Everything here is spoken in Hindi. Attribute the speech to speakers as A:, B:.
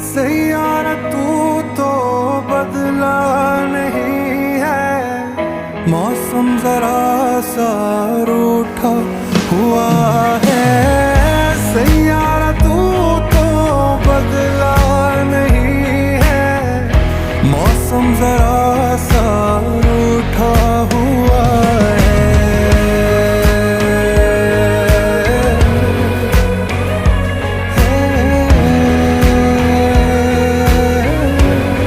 A: सैयारा तू तो बदला नहीं है, मौसम जरा सा रूठा हुआ